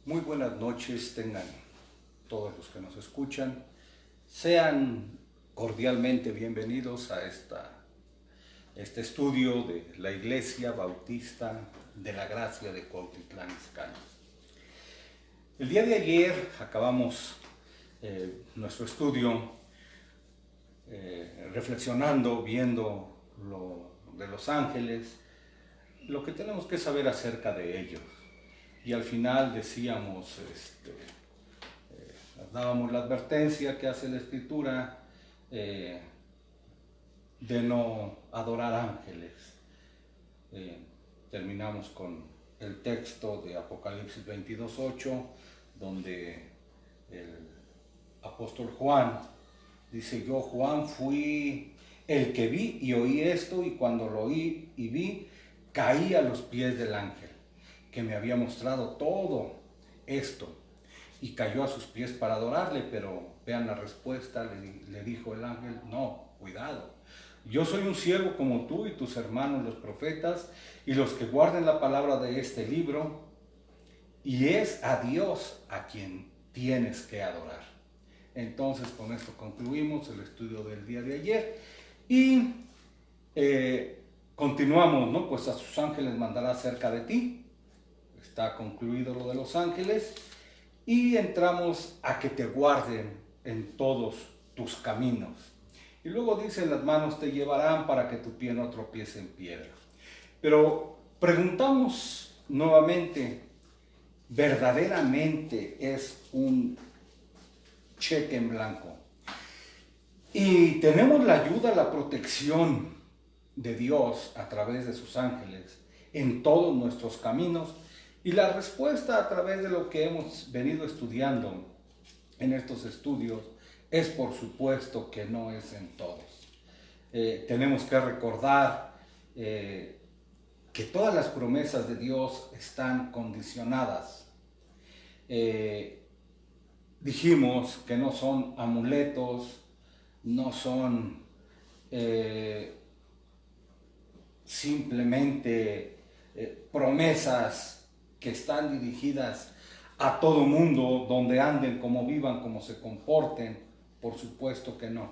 Muy buenas noches tengan todos los que nos escuchan. Sean cordialmente bienvenidos a este estudio de la Iglesia Bautista de la Gracia de Cuautitlán Izcalli. El día de ayer acabamos nuestro estudio reflexionando, viendo lo de los ángeles, lo que tenemos que saber acerca de ellos. Y al final decíamos, dábamos la advertencia que hace la Escritura de no adorar ángeles. Terminamos con el texto de Apocalipsis 22:8, donde el apóstol Juan dice: yo, Juan, fui el que vi y oí esto, y cuando lo oí y vi, caí a los pies del ángel que me había mostrado todo esto, y cayó a sus pies para adorarle. Pero vean la respuesta, le dijo el ángel: no, cuidado, yo soy un siervo como tú y tus hermanos los profetas y los que guarden la palabra de este libro, y es a Dios a quien tienes que adorar. Entonces con esto concluimos el estudio del día de ayer y continuamos, ¿no? Pues a sus ángeles mandará cerca de ti. Está concluido lo de los ángeles y entramos a que te guarden en todos tus caminos. Y luego dice: las manos te llevarán para que tu pie no tropiece en piedra. Pero preguntamos nuevamente, ¿verdaderamente es un cheque en blanco? Y tenemos la ayuda, la protección de Dios a través de sus ángeles en todos nuestros caminos. Y la respuesta, a través de lo que hemos venido estudiando en estos estudios, es por supuesto que no es en todos. Tenemos que recordar que todas las promesas de Dios están condicionadas. Dijimos que no son amuletos, no son simplemente promesas que están dirigidas a todo mundo, donde anden, como vivan, como se comporten. Por supuesto que no.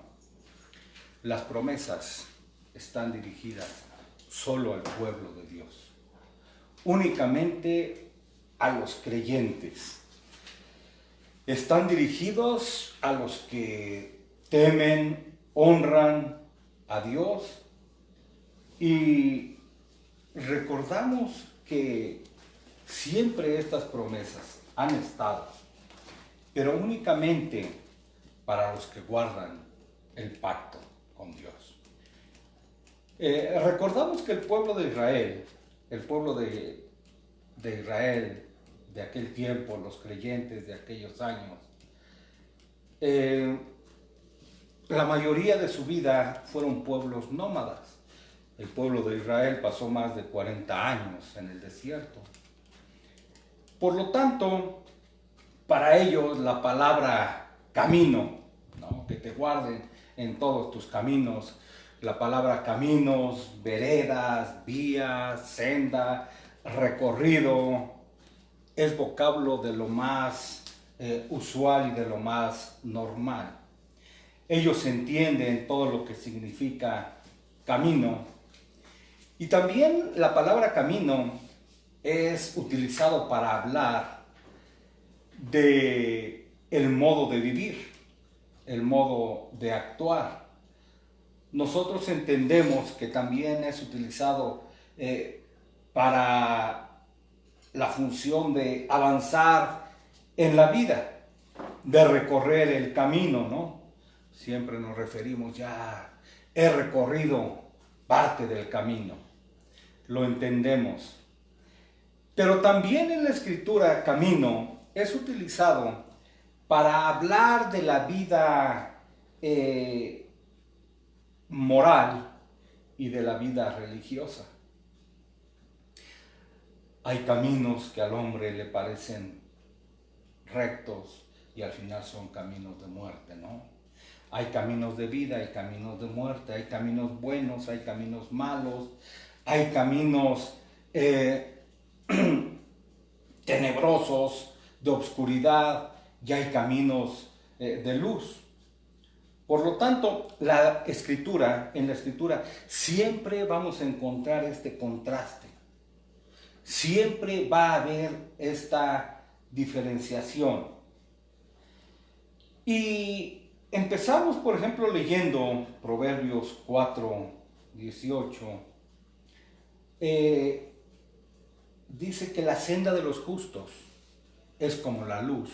Las promesas están dirigidas solo al pueblo de Dios, únicamente a los creyentes. Están dirigidos a los que temen, honran a Dios, y recordamos que siempre estas promesas han estado, pero únicamente para los que guardan el pacto con Dios. Recordamos que el pueblo de Israel, de aquel tiempo, los creyentes de aquellos años, la mayoría de su vida fueron pueblos nómadas. El pueblo de Israel pasó más de 40 años en el desierto. Por lo tanto, para ellos la palabra camino, ¿no? Que te guarden en todos tus caminos. La palabra caminos, veredas, vías, senda, recorrido, es vocablo de lo más usual y de lo más normal. Ellos entienden todo lo que significa camino. Y también la palabra camino es utilizado para hablar de el modo de vivir, el modo de actuar. Nosotros entendemos que también es utilizado para la función de avanzar en la vida, de recorrer el camino, ¿no? Siempre nos referimos: ya he recorrido parte del camino. Lo entendemos. Pero también en la Escritura, camino es utilizado para hablar de la vida moral y de la vida religiosa. Hay caminos que al hombre le parecen rectos y al final son caminos de muerte, ¿no? Hay caminos de vida, hay caminos de muerte, hay caminos buenos, hay caminos malos, hay caminos tenebrosos, de obscuridad y hay caminos de luz. Por lo tanto, en la escritura siempre vamos a encontrar este contraste. Siempre va a haber esta diferenciación. Y empezamos, por ejemplo, leyendo Proverbios 4:18. Dice que la senda de los justos es como la luz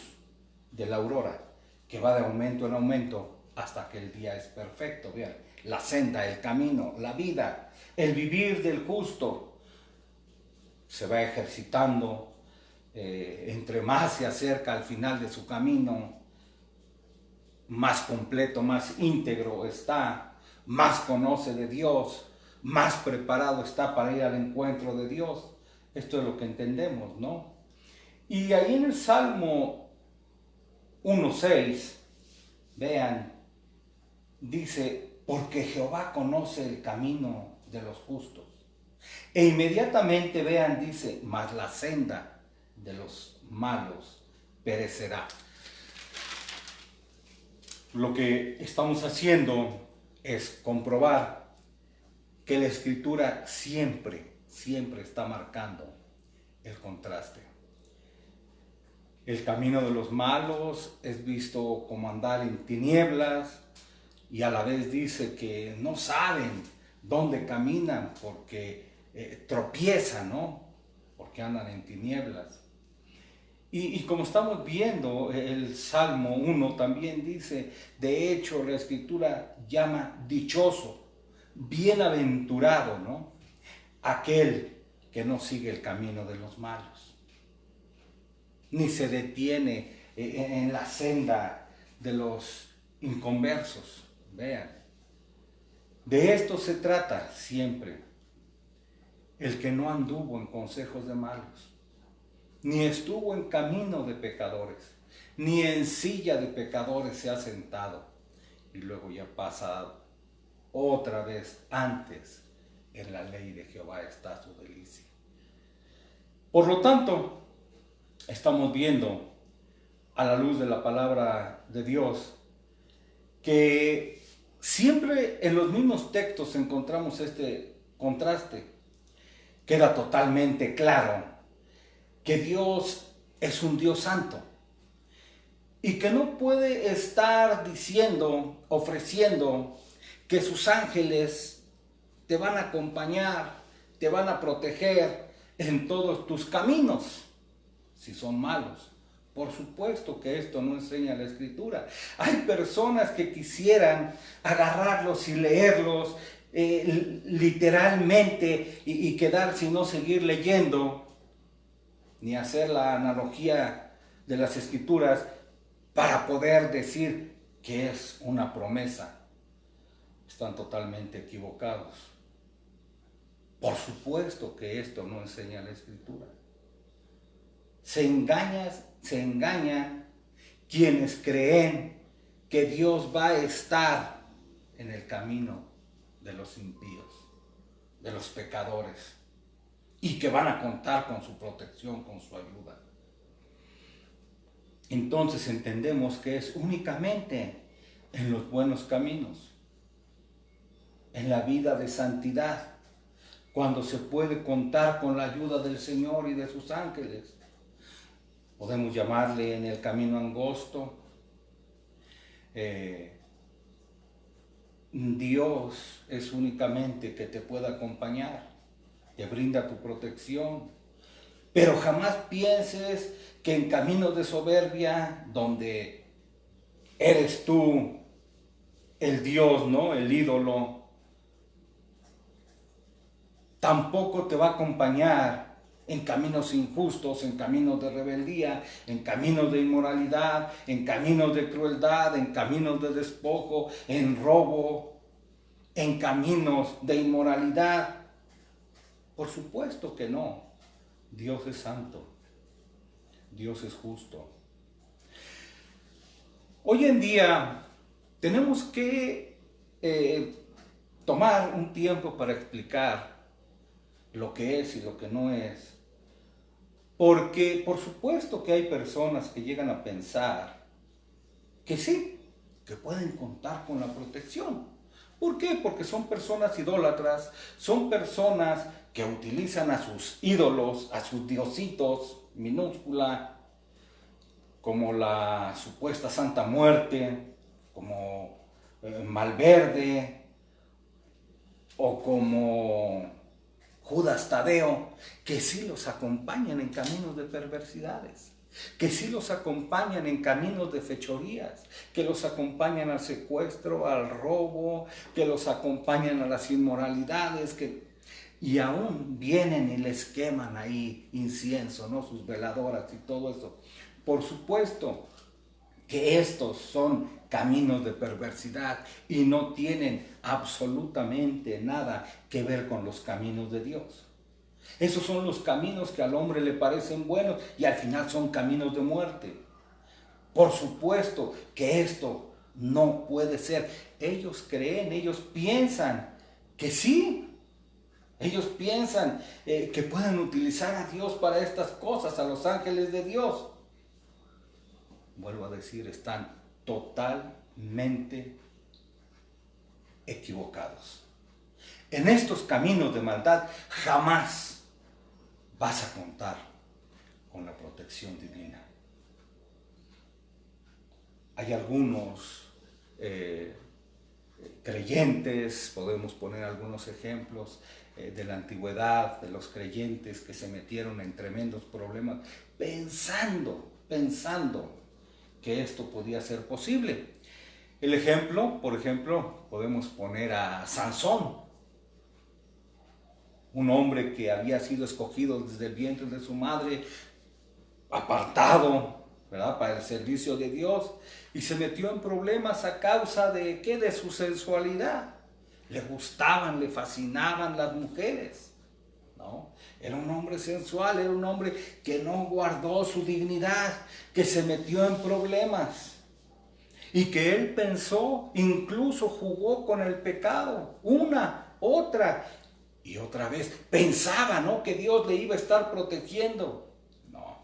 de la aurora, que va de aumento en aumento hasta que el día es perfecto. Vean, la senda, el camino, la vida, el vivir del justo se va ejercitando. Entre más se acerca al final de su camino, más completo, más íntegro está, más conoce de Dios, más preparado está para ir al encuentro de Dios. Esto es lo que entendemos, ¿no? Y ahí en el Salmo 1:6, vean, dice, porque Jehová conoce el camino de los justos. E inmediatamente, vean, dice, mas la senda de los malos perecerá. Lo que estamos haciendo es comprobar que la Escritura siempre está marcando el contraste. El camino de los malos es visto como andar en tinieblas y a la vez dice que no saben dónde caminan porque tropiezan, ¿no? Porque andan en tinieblas. Y como estamos viendo, el Salmo 1 también dice, de hecho la Escritura llama dichoso, bienaventurado, ¿no? Aquel que no sigue el camino de los malos, ni se detiene en la senda de los inconversos. Vean, de esto se trata siempre, el que no anduvo en consejos de malos, ni estuvo en camino de pecadores, ni en silla de pecadores se ha sentado. Y luego ya pasa otra vez, antes en la ley de Jehová está su delicia. Por lo tanto, estamos viendo a la luz de la palabra de Dios que siempre en los mismos textos encontramos este contraste. Queda totalmente claro que Dios es un Dios santo y que no puede estar diciendo, ofreciendo que sus ángeles te van a acompañar, te van a proteger en todos tus caminos, si son malos. Por supuesto que esto no enseña la Escritura. Hay personas que quisieran agarrarlos y leerlos literalmente y quedarse y no seguir leyendo, ni hacer la analogía de las Escrituras para poder decir que es una promesa. Están totalmente equivocados. Por supuesto que esto no enseña la Escritura. Se engañan quienes creen que Dios va a estar en el camino de los impíos, de los pecadores, y que van a contar con su protección, con su ayuda. Entonces entendemos que es únicamente en los buenos caminos, en la vida de santidad, cuando se puede contar con la ayuda del Señor y de sus ángeles. Podemos llamarle en el camino angosto. Dios es únicamente que te pueda acompañar, te brinda tu protección, pero jamás pienses que en caminos de soberbia, donde eres tú el Dios, ¿no? El ídolo, tampoco te va a acompañar en caminos injustos, en caminos de rebeldía, en caminos de inmoralidad, en caminos de crueldad, en caminos de despojo, en robo, en caminos de inmoralidad. Por supuesto que no. Dios es santo. Dios es justo. Hoy en día tenemos que tomar un tiempo para explicar lo que es y lo que no es Porque por supuesto que hay personas que llegan a pensar que sí, que pueden contar con la protección. ¿Por qué? Porque son personas idólatras, son personas que utilizan a sus ídolos, a sus diositos, minúscula, como la supuesta Santa Muerte, como Malverde, o como Judas Tadeo, que sí los acompañan en caminos de perversidades, que sí los acompañan en caminos de fechorías, que los acompañan al secuestro, al robo, que los acompañan a las inmoralidades, y aún vienen y les queman ahí incienso, ¿no? Sus veladoras y todo eso. Por supuesto que estos son caminos de perversidad y no tienen absolutamente nada que ver con los caminos de Dios. Esos son los caminos que al hombre le parecen buenos y al final son caminos de muerte. Por supuesto que esto no puede ser. Ellos creen, ellos piensan que sí. Ellos piensan que pueden utilizar a Dios para estas cosas, a los ángeles de Dios. Vuelvo a decir, están totalmente equivocados. En estos caminos de maldad jamás vas a contar con la protección divina. Hay algunos creyentes, podemos poner algunos ejemplos de la antigüedad, de los creyentes que se metieron en tremendos problemas pensando que esto podía ser posible. El ejemplo, por ejemplo, podemos poner a Sansón, un hombre que había sido escogido desde el vientre de su madre, apartado, ¿verdad?, para el servicio de Dios, y se metió en problemas a causa de ¿qué? De su sensualidad. Le gustaban, le fascinaban las mujeres, ¿no? Era un hombre sensual, era un hombre que no guardó su dignidad, que se metió en problemas y que él pensó, incluso jugó con el pecado, una, otra y otra vez. Pensaba, ¿no?, que Dios le iba a estar protegiendo. No,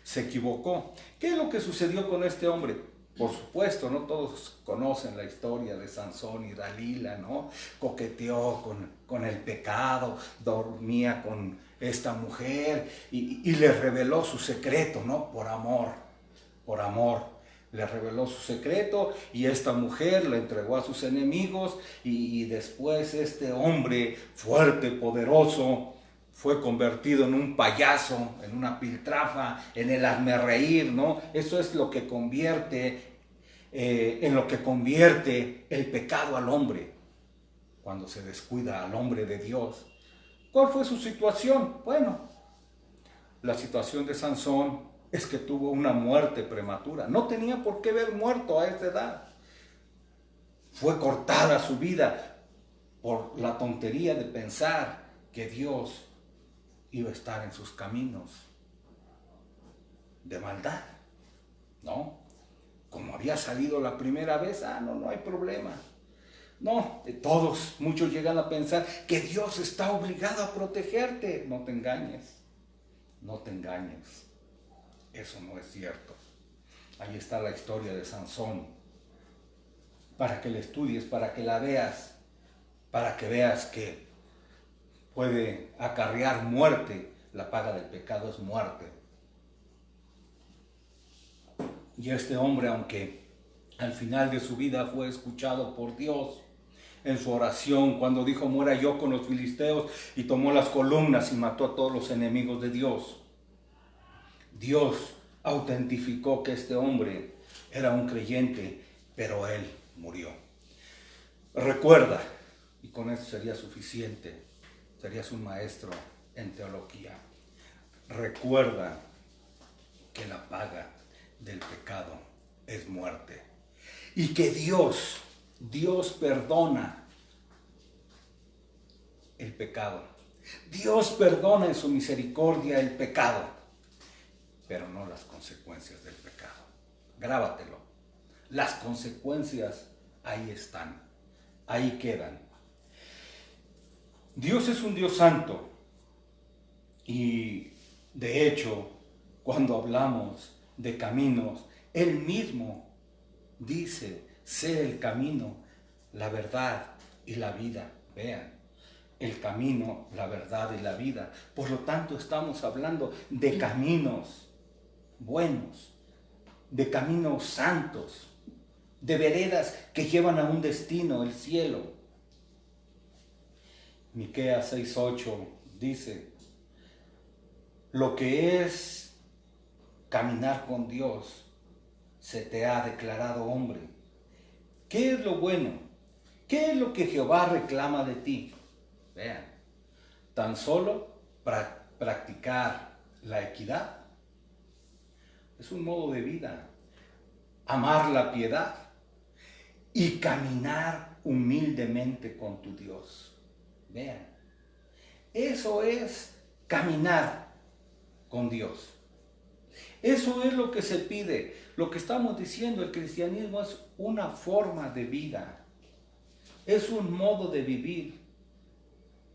se equivocó. ¿Qué es lo que sucedió con este hombre? Por supuesto, no todos conocen la historia de Sansón y Dalila, ¿no? Coqueteó con el pecado, dormía con esta mujer y le reveló su secreto, ¿no? Por amor. Le reveló su secreto y esta mujer lo entregó a sus enemigos y después este hombre fuerte, poderoso, fue convertido en un payaso, en una piltrafa, en el hazmerreír, ¿no? Eso es lo que convierte, en lo que convierte el pecado al hombre, cuando se descuida al hombre de Dios. ¿Cuál fue su situación? Bueno, la situación de Sansón es que tuvo una muerte prematura. No tenía por qué haber muerto a esa edad. Fue cortada su vida por la tontería de pensar que Dios iba a estar en sus caminos de maldad, ¿no? Como había salido la primera vez, no hay problema. No, muchos llegan a pensar que Dios está obligado a protegerte. No te engañes, no te engañes. Eso no es cierto. Ahí está la historia de Sansón, para que la estudies, para que la veas, para que veas que puede acarrear muerte. La paga del pecado es muerte. Y este hombre, aunque al final de su vida fue escuchado por Dios en su oración, cuando dijo muera yo con los filisteos, y tomó las columnas y mató a todos los enemigos de Dios, Dios autentificó que este hombre era un creyente, pero él murió. Recuerda, y con eso sería suficiente, serías un maestro en teología. Recuerda que la paga del pecado es muerte. Y que Dios perdona el pecado. Dios perdona en su misericordia el pecado, pero no las consecuencias del pecado. Grábatelo. Las consecuencias ahí están, ahí quedan. Dios es un Dios santo y de hecho cuando hablamos de caminos, Él mismo dice, sé el camino, la verdad y la vida. Vean, el camino, la verdad y la vida. Por lo tanto, estamos hablando de caminos buenos, de caminos santos, de veredas que llevan a un destino, el cielo. Miqueas 6:8 dice, lo que es caminar con Dios se te ha declarado hombre. ¿Qué es lo bueno? ¿Qué es lo que Jehová reclama de ti? Vean, tan solo practicar la equidad es un modo de vida, amar la piedad y caminar humildemente con tu Dios. Vean, eso es caminar con Dios. Eso es lo que se pide. Lo que estamos diciendo, el cristianismo es una forma de vida, es un modo de vivir,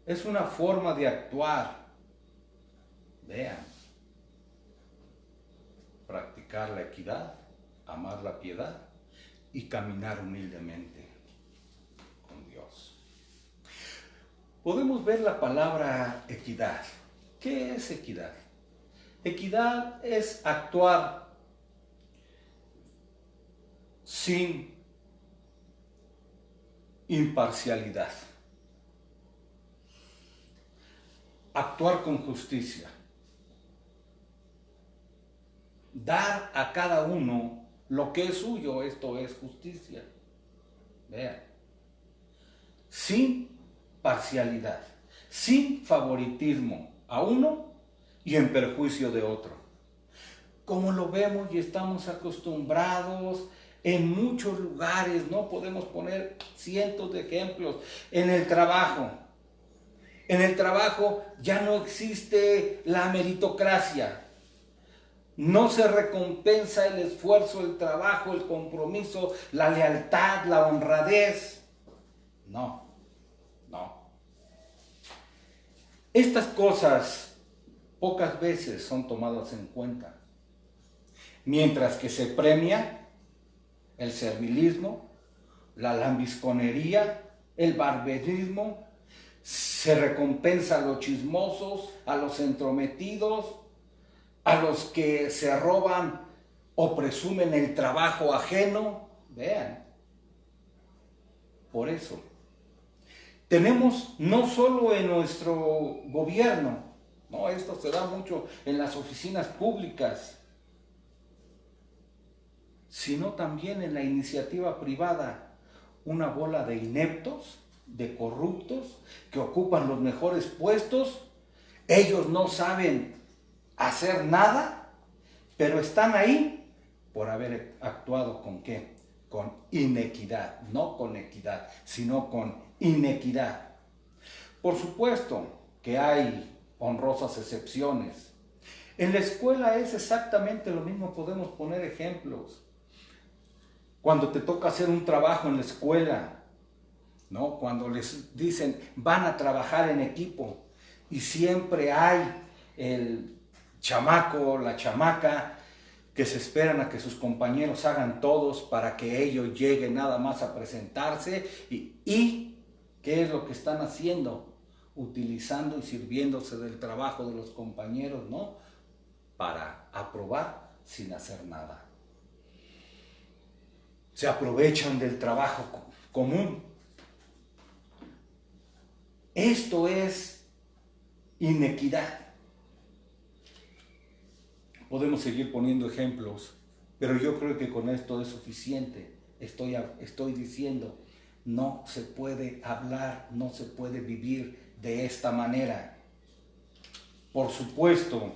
es una forma de actuar. Vean, practicar la equidad, amar la piedad y caminar humildemente con Dios. Podemos ver la palabra equidad. ¿Qué es equidad? Equidad es actuar sin imparcialidad, actuar con justicia, dar a cada uno lo que es suyo, esto es justicia. Vean, sin parcialidad, sin favoritismo a uno y en perjuicio de otro. Como lo vemos y estamos acostumbrados en muchos lugares, no podemos poner cientos de ejemplos. En el trabajo ya no existe la meritocracia. No se recompensa el esfuerzo, el trabajo, el compromiso, la lealtad, la honradez. No. Estas cosas pocas veces son tomadas en cuenta. Mientras que se premia el servilismo, la lambisconería, el barberismo, se recompensa a los chismosos, a los entrometidos, a los que se roban o presumen el trabajo ajeno. Vean, por eso tenemos no solo en nuestro gobierno, no, esto se da mucho en las oficinas públicas, sino también en la iniciativa privada, una bola de ineptos, de corruptos, que ocupan los mejores puestos. Ellos no saben hacer nada, pero están ahí por haber actuado ¿con qué? Con inequidad, no con equidad, sino con inequidad. Por supuesto que hay honrosas excepciones. En la escuela es exactamente lo mismo, podemos poner ejemplos. Cuando te toca hacer un trabajo en la escuela, ¿no? Cuando les dicen van a trabajar en equipo y siempre hay el chamaco, la chamaca que se esperan a que sus compañeros hagan todos para que ellos lleguen nada más a presentarse y ¿qué es lo que están haciendo? Utilizando y sirviéndose del trabajo de los compañeros, ¿no? Para aprobar sin hacer nada. Se aprovechan del trabajo común. Esto es inequidad. Podemos seguir poniendo ejemplos, pero yo creo que con esto es suficiente. Estoy diciendo, no se puede hablar, no se puede vivir de esta manera. Por supuesto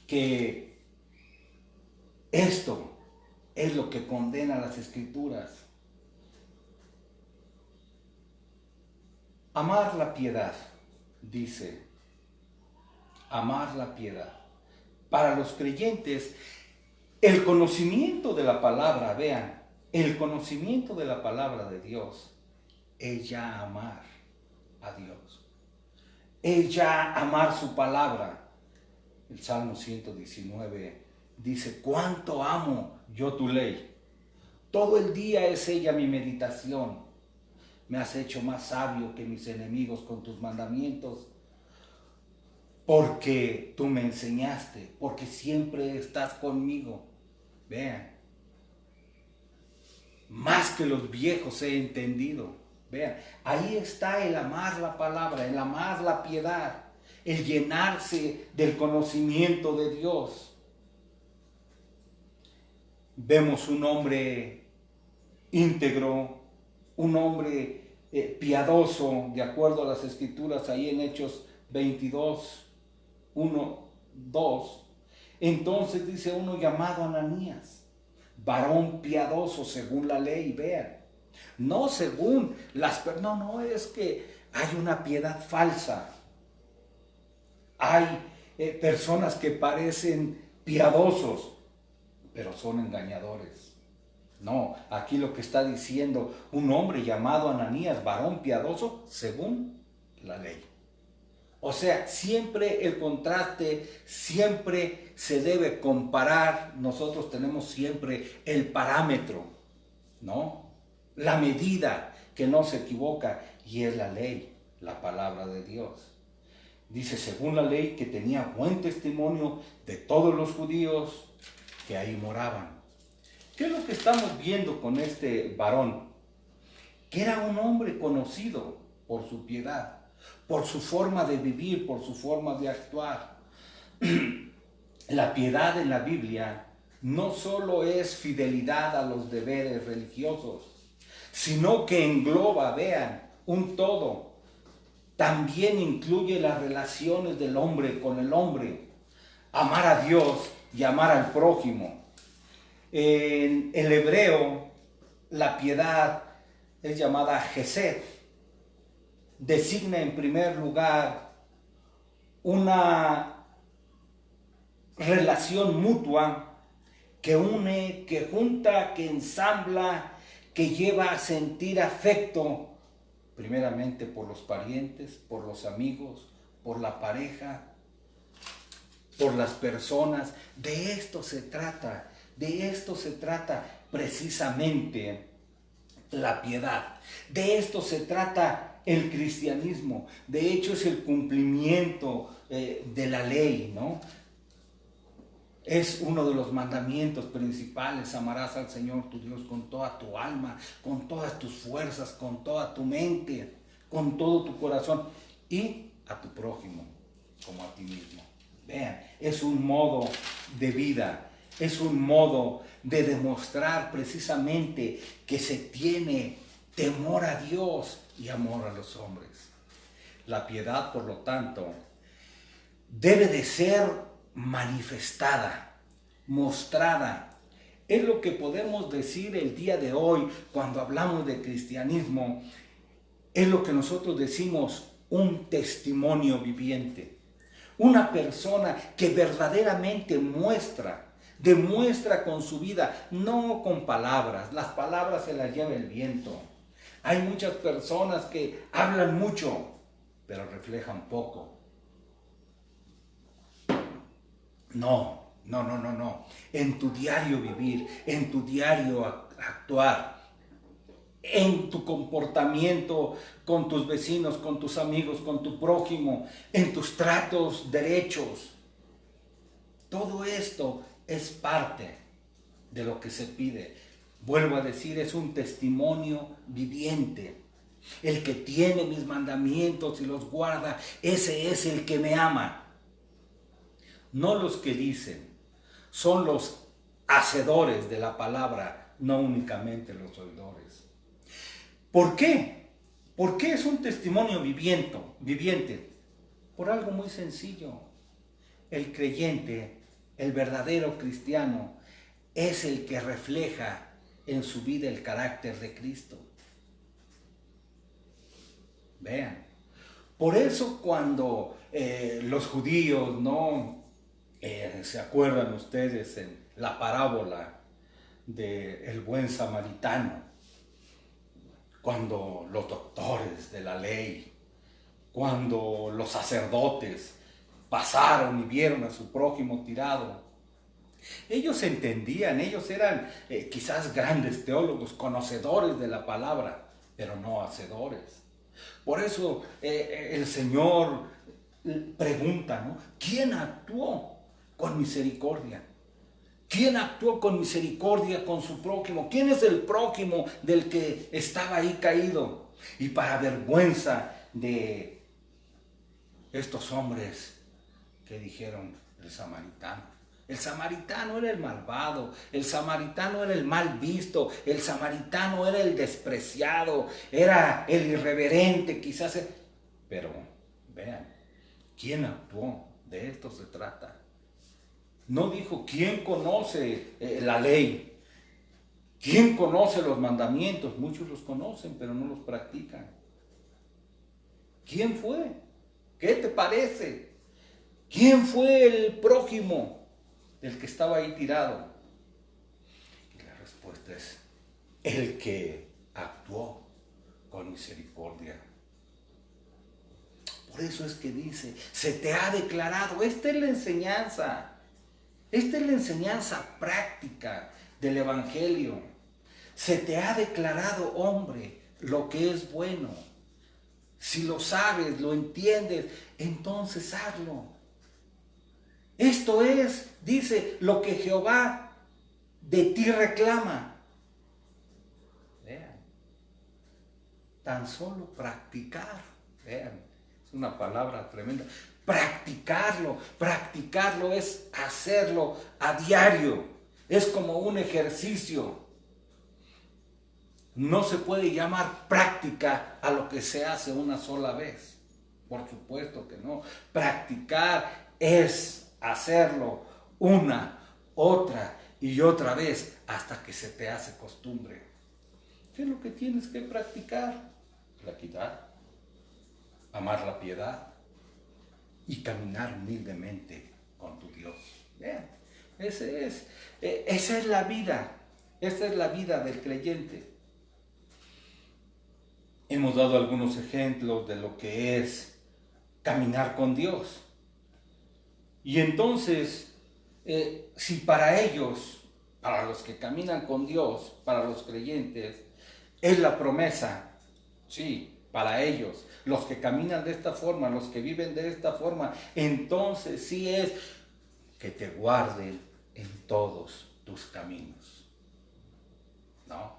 que esto es lo que condena las Escrituras. Amar la piedad, dice, amar la piedad. Para los creyentes, el conocimiento de la palabra, vean, el conocimiento de la palabra de Dios es ya amar a Dios. Es ya amar su palabra. El Salmo 119 dice: cuánto amo yo tu ley. Todo el día es ella mi meditación. Me has hecho más sabio que mis enemigos con tus mandamientos, porque tú me enseñaste, porque siempre estás conmigo. Vean, más que los viejos he entendido. Vean, ahí está el amar la palabra, el amar la piedad, el llenarse del conocimiento de Dios. Vemos un hombre íntegro, un hombre piadoso, de acuerdo a las escrituras, ahí en Hechos 22, 1, 2. Entonces dice uno llamado Ananías, varón piadoso según la ley, vean, no según no, es que hay una piedad falsa. Hay personas que parecen piadosos, pero son engañadores. No, aquí lo que está diciendo, un hombre llamado Ananías, varón piadoso según la ley. O sea, siempre el contraste, siempre se debe comparar. Nosotros tenemos siempre el parámetro, ¿no? La medida que no se equivoca, y es la ley, la palabra de Dios. Dice, según la ley, que tenía buen testimonio de todos los judíos que ahí moraban. ¿Qué es lo que estamos viendo con este varón? Que era un hombre conocido por su piedad, por su forma de vivir, por su forma de actuar. La piedad en la Biblia no solo es fidelidad a los deberes religiosos, sino que engloba, vean, un todo. También incluye las relaciones del hombre con el hombre, amar a Dios y amar al prójimo. En el hebreo, la piedad es llamada Gesed. Designa en primer lugar una relación mutua que une, que junta, que ensambla, que lleva a sentir afecto, primeramente por los parientes, por los amigos, por la pareja, por las personas. De esto se trata precisamente la piedad. De esto se trata el cristianismo. De hecho, es el cumplimiento de la ley, ¿no? Es uno de los mandamientos principales: amarás al Señor tu Dios con toda tu alma, con todas tus fuerzas, con toda tu mente, con todo tu corazón, y a tu prójimo como a ti mismo. Vean, es un modo de vida, es un modo de demostrar precisamente que se tiene temor a Dios y amor a los hombres. La piedad, por lo tanto, debe de ser manifestada, mostrada. Es lo que podemos decir el día de hoy cuando hablamos de cristianismo. Es lo que nosotros decimos un testimonio viviente. Una persona que verdaderamente demuestra con su vida, no con palabras. Las palabras se las lleva el viento. Hay muchas personas que hablan mucho, pero reflejan poco. No. En tu diario vivir, en tu diario actuar, en tu comportamiento con tus vecinos, con tus amigos, con tu prójimo, en tus tratos derechos. Todo esto es parte de lo que se pide. Vuelvo a decir, es un testimonio viviente. El que tiene mis mandamientos y los guarda, ese es el que me ama. No los que dicen, son los hacedores de la palabra, no únicamente los oidores. ¿Por qué? ¿Por qué es un testimonio viviente? Por algo muy sencillo. El creyente, el verdadero cristiano, es el que refleja en su vida el carácter de Cristo. Vean. Por eso cuando los judíos, ¿no? ¿Se acuerdan ustedes en la parábola del buen samaritano? Cuando los doctores de la ley, cuando los sacerdotes pasaron y vieron a su prójimo tirado. Ellos entendían, ellos eran quizás grandes teólogos, conocedores de la palabra, pero no hacedores. Por eso el Señor pregunta, ¿no? ¿Quién actuó con misericordia? ¿Quién actuó con misericordia con su prójimo? ¿Quién es el prójimo del que estaba ahí caído? Y para vergüenza de estos hombres que dijeron el samaritano. El samaritano era el malvado, el samaritano era el mal visto, el samaritano era el despreciado, era el irreverente, quizás. Pero vean, ¿quién actuó? De esto se trata. No dijo quién conoce la ley, quién conoce los mandamientos. Muchos los conocen, pero no los practican. ¿Quién fue? ¿Qué te parece? ¿Quién fue el prójimo del que estaba ahí tirado? Y la respuesta es el que actuó con misericordia. Por eso es que dice, se te ha declarado. Esta es la enseñanza. Esta es la enseñanza práctica del Evangelio. Se te ha declarado, hombre, lo que es bueno. Si lo sabes, lo entiendes, entonces hazlo. Esto es, dice, lo que Jehová de ti reclama. Vean, tan solo practicar. Vean, es una palabra tremenda. Practicarlo es hacerlo a diario. Es como un ejercicio. No se puede llamar práctica a lo que se hace una sola vez. Por supuesto que no. Practicar es hacerlo una, otra y otra vez hasta que se te hace costumbre. ¿Qué es lo que tienes que practicar? La equidad, amar la piedad y caminar humildemente con tu Dios. Vean, esa es la vida. Esa es la vida del creyente. Hemos dado algunos ejemplos de lo que es caminar con Dios. Y entonces, si para ellos, para los que caminan con Dios, para los creyentes, es la promesa, sí, para ellos, los que caminan de esta forma, los que viven de esta forma, entonces sí es que te guarden en todos tus caminos. ¿No?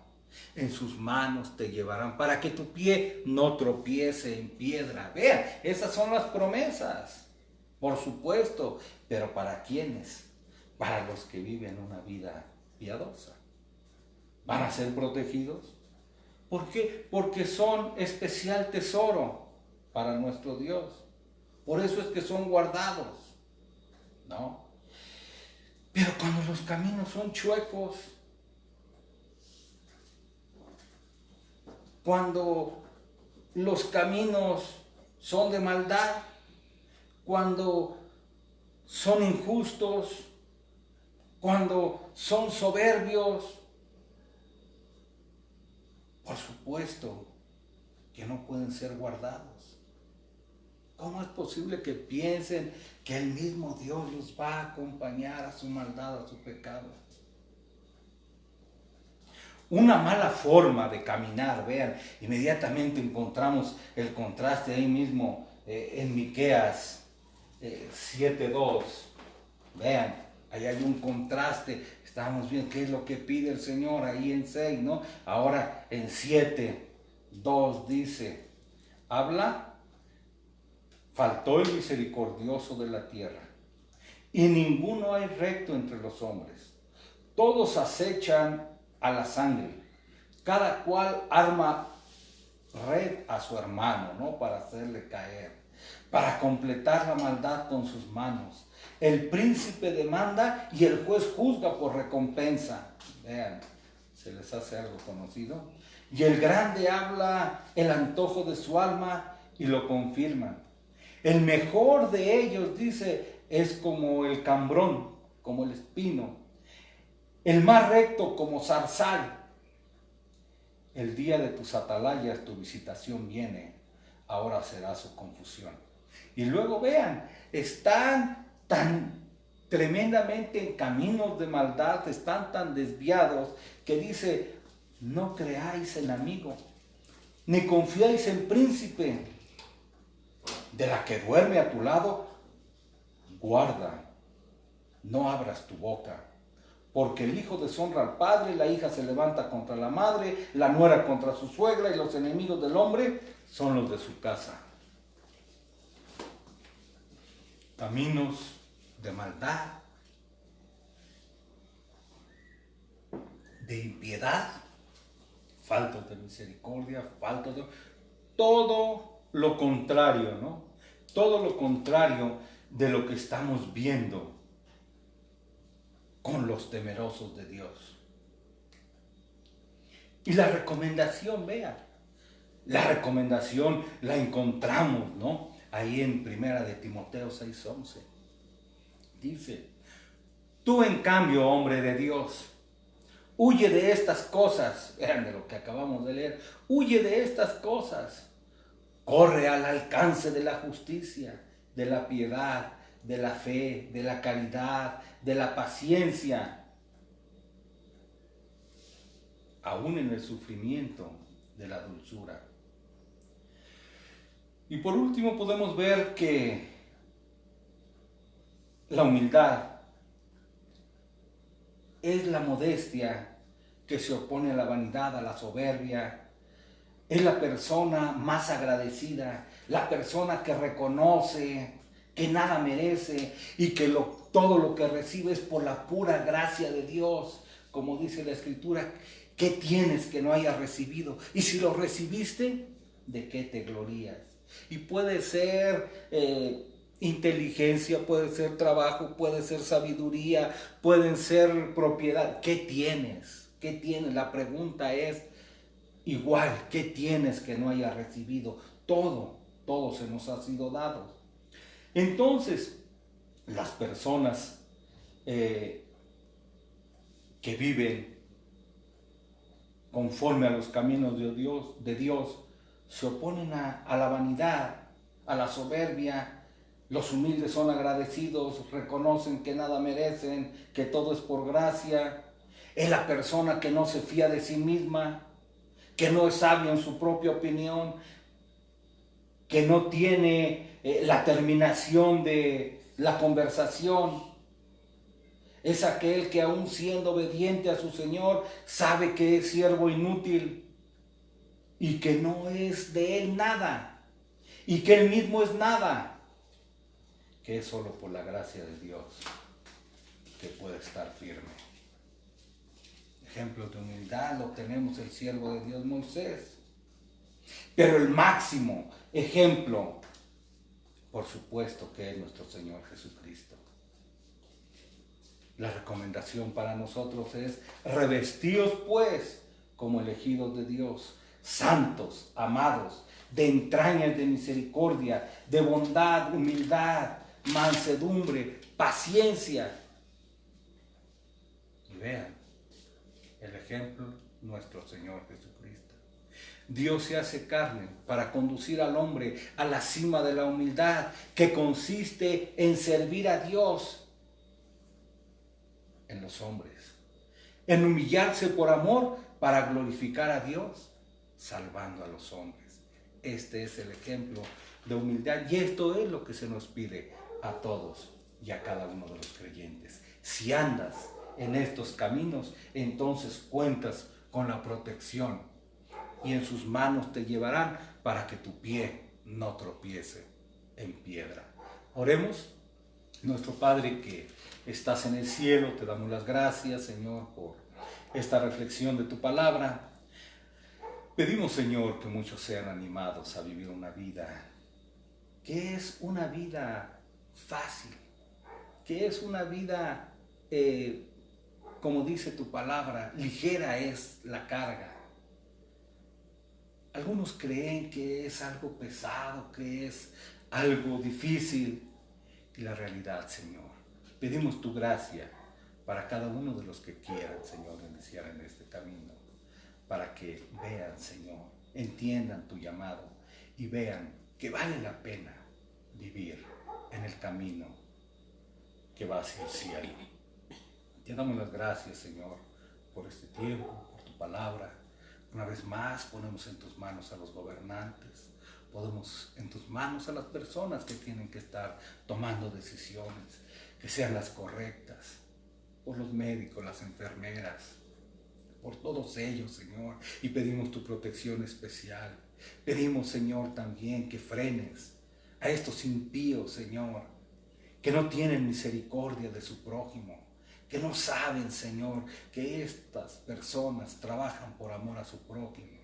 En sus manos te llevarán para que tu pie no tropiece en piedra. Vean, esas son las promesas, por supuesto, pero ¿para quiénes? Para los que viven una vida piadosa. ¿Van a ser protegidos? ¿Por qué? Porque son especial tesoro para nuestro Dios. Por eso es que son guardados, ¿no? Pero cuando los caminos son chuecos, cuando los caminos son de maldad, cuando son injustos, cuando son soberbios, por supuesto que no pueden ser guardados. ¿Cómo es posible que piensen que el mismo Dios los va a acompañar a su maldad, a su pecado? Una mala forma de caminar, vean, inmediatamente encontramos el contraste ahí mismo en Miqueas 7:2. Vean, ahí hay un contraste. Estamos viendo qué es lo que pide el Señor ahí en 6, ¿no? Ahora en 7:2 dice, habla, faltó el misericordioso de la tierra, y ninguno hay recto entre los hombres. Todos acechan a la sangre, cada cual arma red a su hermano, ¿no? Para hacerle caer, para completar la maldad con sus manos. El príncipe demanda y el juez juzga por recompensa. Vean, ¿se les hace algo conocido? Y el grande habla el antojo de su alma y lo confirma. El mejor de ellos, dice, es como el cambrón, como el espino. El más recto como zarzal. El día de tus atalayas tu visitación viene, ahora será su confusión. Y luego vean, están tan tremendamente en caminos de maldad, están tan desviados, que dice, no creáis en amigo, ni confiáis en príncipe. De la que duerme a tu lado, guarda, no abras tu boca. Porque el hijo deshonra al padre, la hija se levanta contra la madre, la nuera contra su suegra, y los enemigos del hombre son los de su casa. Caminos de maldad, de impiedad, faltos de misericordia, faltos de... Todo lo contrario, ¿no? Todo lo contrario de lo que estamos viendo con los temerosos de Dios. Y la recomendación, vea, la recomendación la encontramos, ¿no? Ahí en Primera de Timoteo 6:11. Dice, tú en cambio, hombre de Dios, huye de estas cosas. Vean de lo que acabamos de leer. Huye de estas cosas. Corre al alcance de la justicia, de la piedad, de la fe, de la caridad, de la paciencia, aún en el sufrimiento, de la dulzura. Y por último podemos ver que la humildad es la modestia que se opone a la vanidad, a la soberbia. Es la persona más agradecida, la persona que reconoce que nada merece y que todo lo que recibe es por la pura gracia de Dios. Como dice la Escritura, ¿qué tienes que no hayas recibido? Y si lo recibiste, ¿de qué te glorías? Y puede ser inteligencia, puede ser trabajo, puede ser sabiduría, pueden ser propiedad. ¿Qué tienes? ¿Qué tienes? La pregunta es igual, ¿qué tienes que no hayas recibido? Todo se nos ha sido dado. Entonces, las personas que viven conforme a los caminos de Dios se oponen a la vanidad, a la soberbia. Los humildes son agradecidos, reconocen que nada merecen, que todo es por gracia. Es la persona que no se fía de sí misma, que no es sabio en su propia opinión, que no tiene la terminación de la conversación. Es aquel que aún siendo obediente a su Señor, sabe que es siervo inútil y que no es de él nada, y que él mismo es nada, que es solo por la gracia de Dios que puede estar firme. Ejemplos de humildad lo tenemos el siervo de Dios Moisés. Pero el máximo ejemplo, por supuesto, que es nuestro Señor Jesucristo. La recomendación para nosotros es: revestíos pues como elegidos de Dios, santos, amados, de entrañas de misericordia, de bondad, humildad, mansedumbre, paciencia. Y vean el ejemplo, nuestro Señor Jesucristo. Dios se hace carne para conducir al hombre a la cima de la humildad, que consiste en servir a Dios en los hombres, en humillarse por amor para glorificar a Dios, salvando a los hombres. Este es el ejemplo de humildad, y esto es lo que se nos pide a todos y a cada uno de los creyentes. Si andas en estos caminos, entonces cuentas con la protección, y en sus manos te llevarán para que tu pie no tropiece en piedra. Oremos. Nuestro Padre que estás en el cielo, te damos las gracias, Señor, por esta reflexión de tu palabra. Pedimos, Señor, que muchos sean animados a vivir una vida que es una vida fácil, que es una vida, como dice tu palabra, ligera es la carga. Algunos creen que es algo pesado, que es algo difícil. Y la realidad, Señor, pedimos tu gracia para cada uno de los que quieran, Señor, iniciar en este camino, para que vean, Señor, entiendan tu llamado y vean que vale la pena vivir en el camino que va hacia el cielo. Te damos las gracias, Señor, por este tiempo, por tu palabra. Una vez más ponemos en tus manos a los gobernantes, ponemos en tus manos a las personas que tienen que estar tomando decisiones, que sean las correctas, por los médicos, las enfermeras, por todos ellos, Señor, y pedimos tu protección especial. Pedimos, Señor, también que frenes a estos impíos, Señor, que no tienen misericordia de su prójimo, que no saben, Señor, que estas personas trabajan por amor a su prójimo,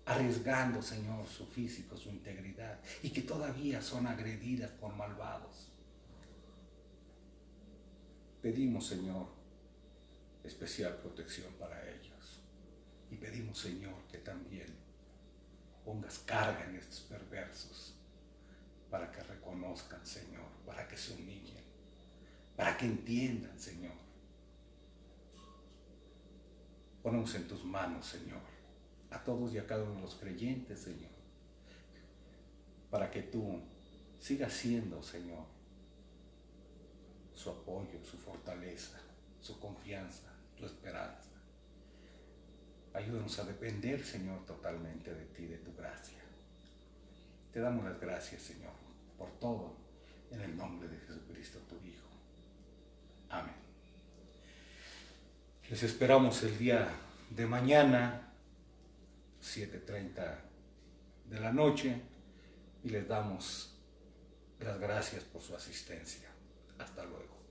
arriesgando, Señor, su físico, su integridad, y que todavía son agredidas por malvados. Pedimos, Señor, especial protección para ellos. Y pedimos, Señor, que también pongas carga en estos perversos, para que reconozcan, Señor, para que se humillen, para que entiendan, Señor. Ponemos en tus manos, Señor, a todos y a cada uno de los creyentes, Señor, para que tú sigas siendo, Señor, su apoyo, su fortaleza, su confianza, tu esperanza. Ayúdanos a depender, Señor, totalmente de ti, de tu gracia. Te damos las gracias, Señor, por todo, en el nombre de Jesucristo, tu Hijo. Amén. Les esperamos el día de mañana, 7:30 de la noche, y les damos las gracias por su asistencia. Hasta luego.